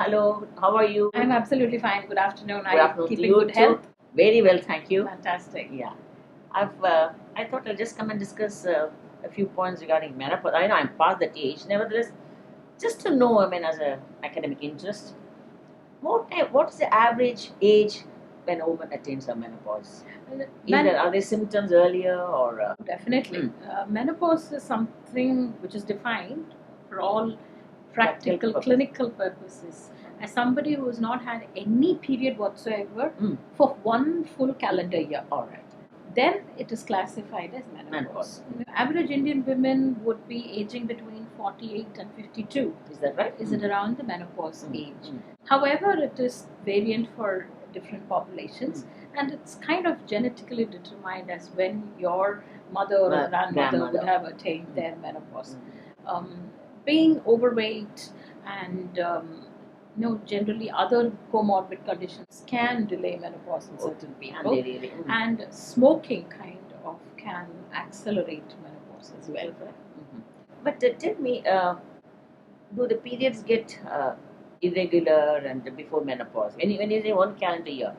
Hello, how are you? I'm absolutely fine. Good afternoon. Good afternoon to Keeping you good too. health? Very well, thank you. Fantastic. Yeah, I thought I'll just come and discuss a few points regarding menopause. I know I'm past that age. Nevertheless, just to know, I mean, as a academic interest, what is the average age when a woman attains her menopause? Are there symptoms earlier or? Definitely. Menopause is something which is defined for all practical, clinical purposes as somebody who has not had any period whatsoever for one full calendar year. All right. Then it is classified as menopause. Average Indian women would be aging between 48 and 52. Is that right? Is it around the menopause age? However, it is variant for different populations, and it's kind of genetically determined as when your mother or grandmother would have attained their menopause. Being overweight and generally other comorbid conditions can delay menopause in certain people, and smoking kind of can accelerate menopause as well. But tell me, do the periods get irregular and before menopause? When you say one calendar year,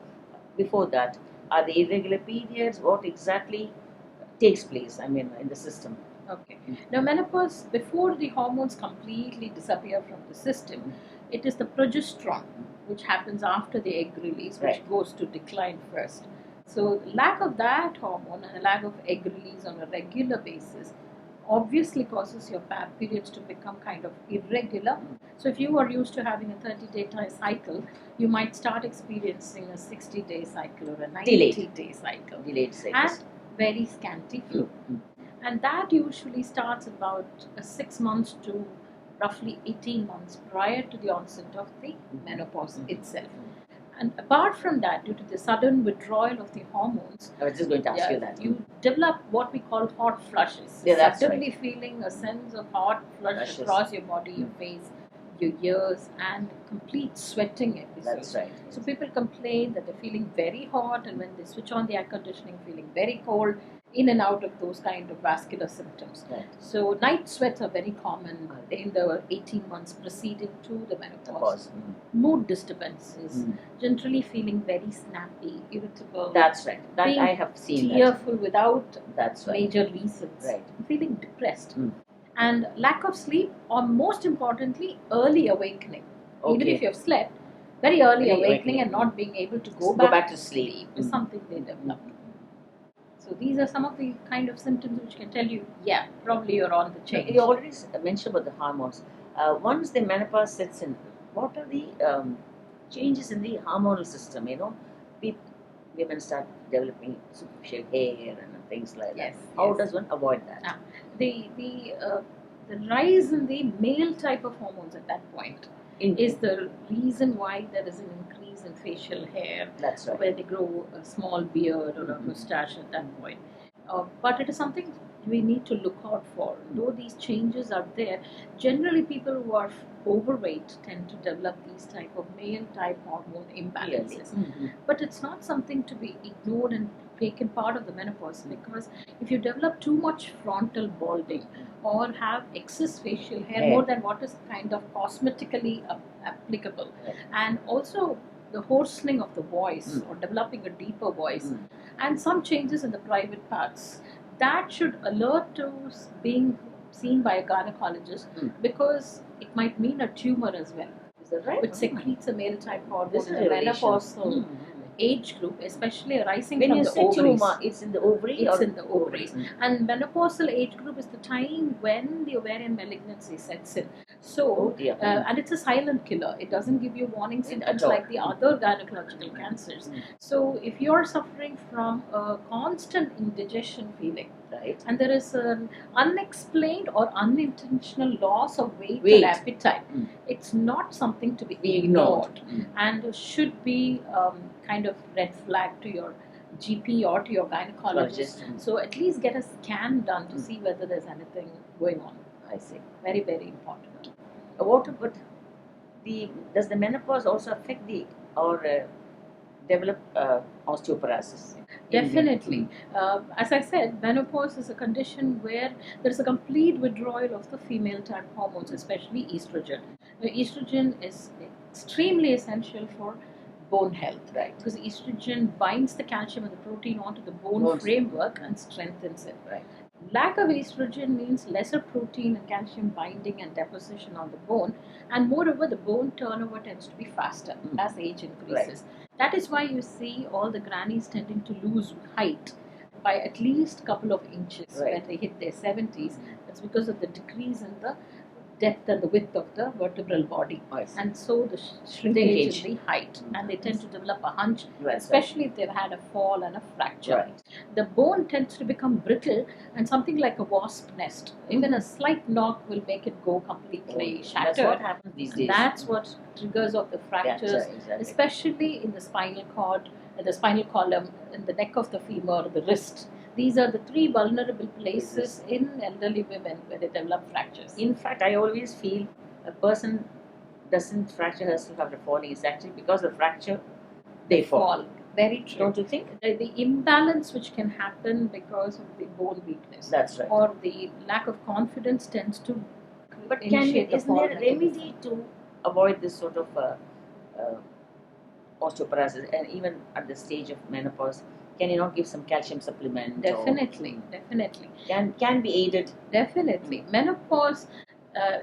before that, are the irregular periods? What exactly takes place? I mean, in the system. Okay. Now, menopause, before the hormones completely disappear from the system, it is the progesterone which happens after the egg release, which goes to decline first. So, lack of that hormone and a lack of egg release on a regular basis obviously causes your periods to become kind of irregular. So if you are used to having a 30-day cycle, you might start experiencing a 60-day cycle or a 90-day cycle. Delayed cycle. And very scanty flow. And that usually starts about 6 months to roughly 18 months prior to the onset of the menopause itself. And apart from that, due to the sudden withdrawal of the hormones, I was just going to ask you that. You develop what we call hot flushes. Suddenly feeling a sense of hot flush across your body, your face, your ears, and complete sweating episodes. That's right. So people complain that they're feeling very hot, and when they switch on the air conditioning, feeling very cold, in and out of those kind of vascular symptoms. So night sweats are very common in the 18 months preceding to the menopause. Mood disturbances, generally feeling very snappy, irritable. That's right. That I have seen. Tearful without major reasons. Right. Feeling depressed. And lack of sleep, or most importantly, early awakening. Even if you have slept, very early awakening and not being able to go back to sleep is something they develop. So these are some of the kind of symptoms which can tell you, probably you're on the change. You already mentioned about the hormones. Once the menopause sets in, what are the changes in the hormonal system? Women start developing superficial hair and things like that. How does one avoid that? The rise in the male type of hormones at that point is the reason why there is an increase in facial hair. That's right. Where they grow a small beard or a mustache at that point. But it is something we need to look out for. Though these changes are there, generally people who are overweight tend to develop these type of male type hormone imbalances. But it's not something to be ignored and taken part of the menopause, because if you develop too much frontal balding or have excess facial hair more than what is kind of cosmetically applicable, and also the hoarsening of the voice or developing a deeper voice, and some changes in the private parts, that should alert to being seen by a gynecologist, because it might mean a tumor as well. Is that right? Which secretes a male type hormone in the menopausal age group, especially arising from the ovaries. Tumor, it's in the ovary? It's in the ovaries. And menopausal age group is the time when the ovarian malignancy sets in. So, and it's a silent killer. It doesn't give you warning symptoms like the other gynecological cancers. So, if you're suffering from a constant indigestion feeling, and there is an unexplained or unintentional loss of weight or appetite, it's not something to be ignored, and should be kind of red flag to your GP or to your gynecologist. So at least get a scan done to see whether there's anything going on. I see. Very, very important. What about does the menopause also affect develop osteoporosis? Definitely. As I said, menopause is a condition where there is a complete withdrawal of the female type hormones, especially estrogen. Estrogen is extremely essential for bone health. Right. Because estrogen binds the calcium and the protein onto the bone Bones. framework and strengthens it. Right. Lack of estrogen means lesser protein and calcium binding and deposition on the bone, and moreover, the bone turnover tends to be faster as age increases. That is why you see all the grannies tending to lose height by at least a couple of inches when they hit their 70s. That's because of the decrease in the depth and the width of the vertebral body, and so the shrinkage in the height, and they tend to develop a hunch, especially if they've had a fall and a fracture. The bone tends to become brittle and something like a wasp nest. Even a slight knock will make it go completely shattered. That's what happens these days. That's what triggers of the fractures, especially in the spinal cord, the spinal column, in the neck of the femur, the wrist. These are the three vulnerable places in elderly women where they develop fractures. In fact, I always feel a person doesn't fracture herself after falling. It's actually because of the fracture, they fall. Very true. Don't you think? The imbalance which can happen because of the bone weakness. That's right. Or the lack of confidence tends to But initiate isn't there a remedy to avoid this sort of osteoporosis, and even at the stage of menopause? Can you not give some calcium supplement? Definitely. Can be aided. Definitely. Menopause,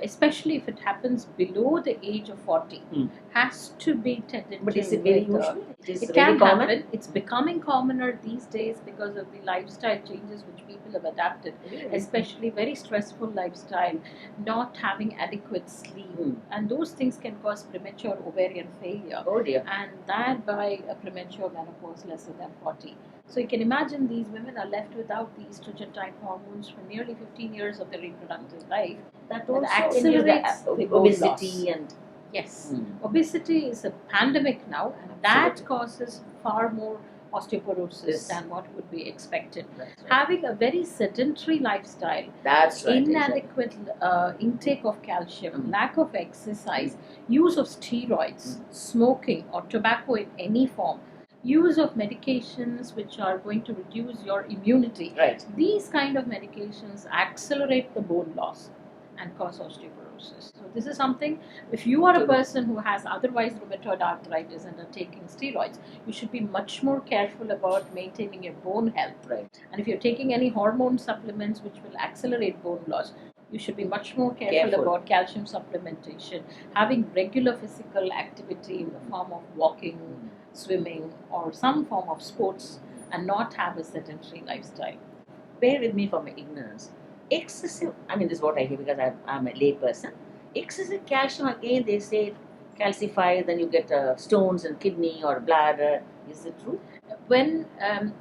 especially if it happens below the age of 40, has to be tended to. But is it very usual? It can happen. It's becoming commoner these days because of the lifestyle changes which people have adapted, especially very stressful lifestyle, not having adequate sleep, and those things can cause premature ovarian failure. Oh dear. And that by a premature menopause lesser than 40. So you can imagine these women are left without the estrogen type hormones for nearly 15 years of their reproductive life. That also accelerates the obesity and yes, obesity is a pandemic now, and that causes far more osteoporosis than what would be expected. Having a very sedentary lifestyle, inadequate intake of calcium, lack of exercise, use of steroids, smoking or tobacco in any form, use of medications which are going to reduce your immunity. These kind of medications accelerate the bone loss and cause osteoporosis. So this is something, if you are a person who has otherwise rheumatoid arthritis and are taking steroids, you should be much more careful about maintaining your bone health. And if you're taking any hormone supplements which will accelerate bone loss, you should be much more careful about calcium supplementation, having regular physical activity in the form of walking, swimming, or some form of sports, and not have a sedentary lifestyle. Bear with me for my ignorance. Excessive, I mean, this is what I hear because I'm a lay person. Excessive calcium, again, they say calcify, then you get stones in kidney or bladder. Is it true? When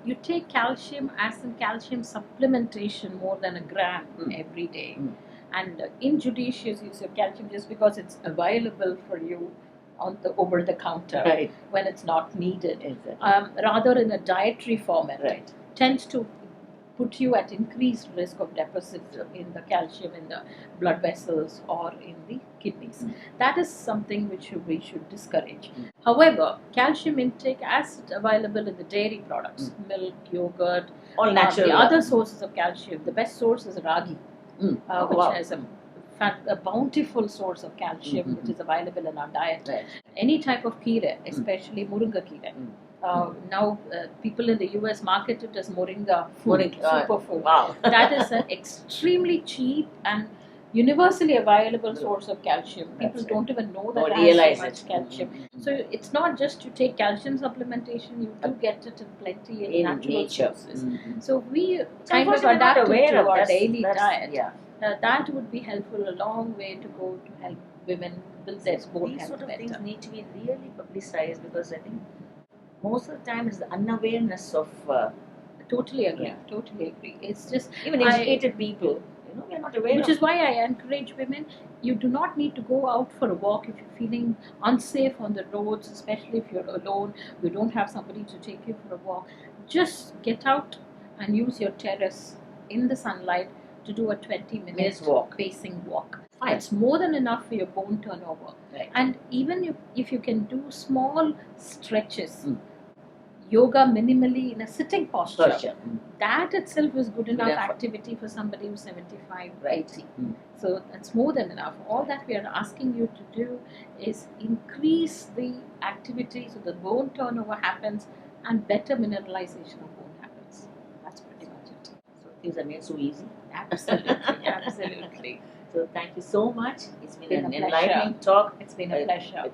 you take calcium as in calcium supplementation more than a gram every day, and injudicious use of calcium just because it's available for you on the over the counter when it's not needed, rather in a dietary format, tends to put you at increased risk of deficit in the calcium in the blood vessels or in the kidneys. That is something which we should discourage. However, calcium intake as available in the dairy products, milk, yogurt, all natural. The other sources of calcium, the best source is ragi, which has a bountiful source of calcium which is available in our diet. Any type of keera, especially Murunga keera. Now people in the US market it as moringa food, superfood. Wow. That is an extremely cheap and universally available source of calcium. People don't even know that it has so much calcium. So it's not just you take calcium supplementation, you do get it in plenty in natural sources. So we kind of adapt it to our daily diet. That would be helpful, a long way to go to help women build their bone health better. These sort of things need to be really publicized because I think most of the time it's the unawareness of. Totally agree. It's just even educated people, we're not aware. Which is why I encourage women. You do not need to go out for a walk if you're feeling unsafe on the roads, especially if you're alone. You don't have somebody to take you for a walk. Just get out and use your terrace in the sunlight to do a 20-minute pacing walk. It's more than enough for your bone turnover. And even if you can do small stretches, yoga minimally in a sitting posture. Posture. That itself is good enough enough. activity for somebody who's 75, Right. 80. So that's more than enough. All that we are asking you to do is increase the activity so the bone turnover happens and better mineralization of bone happens. That's pretty much it. So things are made so easy. Absolutely, absolutely. So thank you so much. It's been Been an a pleasure. enlightening talk. It's been a pleasure.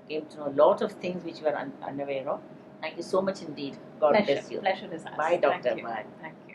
Came to know a lot of things which we were unaware of. Thank you so much indeed. God Pleasure. bless you. Pleasure is ours. Bye, doctor. Thank you. Bye. Thank you.